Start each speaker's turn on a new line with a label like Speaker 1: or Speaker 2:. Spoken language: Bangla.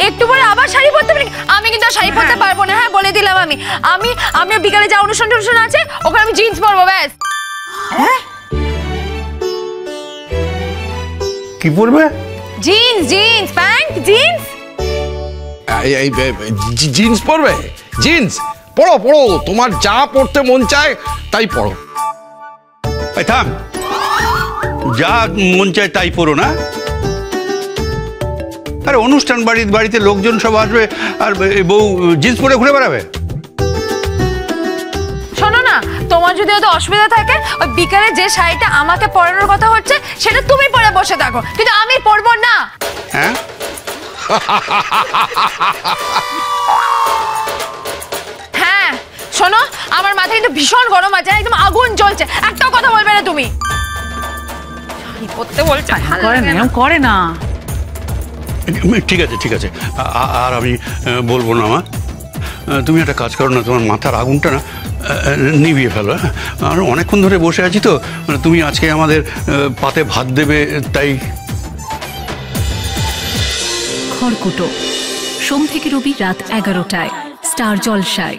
Speaker 1: একটু পরে আবার শাড়ি পরতে পারি? আমি কিন্তু শাড়ি পরতে পারবো না, হ্যাঁ বলে দিলাম। আমি বিকালে যা অনুষ্ঠান আছে ওখানে আমি জিন্স পরবো ব্যাস।
Speaker 2: কি পরবে?
Speaker 1: Jeans, jeans pant, jeans.
Speaker 2: Jeans পরবে? জিন্স পরো পরো, তোমার যা পড়তে মন চায় তাই পরো।
Speaker 3: থাম, যা মন চায় তাই পড়ো না। আরে অনুষ্ঠান বাড়িতে লোকজন সব আসবে আর বউ জিন্স পরে ঘুরে বেড়াবে?
Speaker 1: শোনো না, তোমার যদি অত অসুবিধা থাকে ওই বিকালে যে শাড়িটা আমাকে পরানোর কথা হচ্ছে সেটা তুমি পরে বসে থাকো, কিন্তু আমি পরবো না।
Speaker 3: হ্যাঁ
Speaker 1: হ্যাঁ শোনো, আমার মাথায় কিন্তু ভীষণ গরম আছে, একদম আগুন জ্বলছে, একটাও কথা বলবে না তুমি। শাড়ি পরতে বলছে,
Speaker 4: করে না।
Speaker 3: ঠিক আছে ঠিক আছে, আর আমি বলবো না। মা তুমি একটা কাজ করো না, তোমার মাথার আগুনটা না নিভিয়ে ফেলো। হ্যাঁ, আর অনেকক্ষণ ধরে বসে আছি তো, তুমি আজকে আমাদের পাতে ভাত দেবে তাই।
Speaker 5: খড়কুটো সোম থেকে রবি রাত 11টায় স্টার জলসায়।